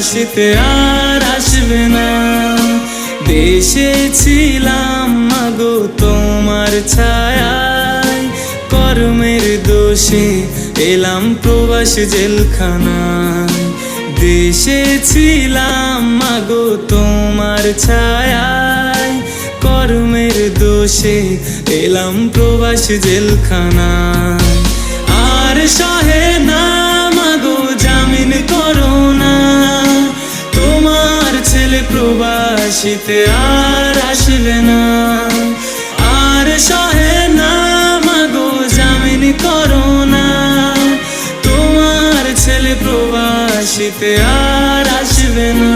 প্রবাসীতে আর আসবে না। দেশে ছিলাম মাগো তোমার ছায়ায়, কর্মের দোষে এলাম প্রবাসী জেলখানায়। দেশে ছিলাম মাগো তোমার ছায়ায়, কর্মের দোষে এলাম প্রবাসী জেলখানায়। আর সহে না মাগো জামিন করো না, তোমার ছেলে প্রবাসীতে আর আসবে না। আর সহে না মাগো জামিন করো না, তোমার ছেলে প্রবাসীতে আর আসবে না।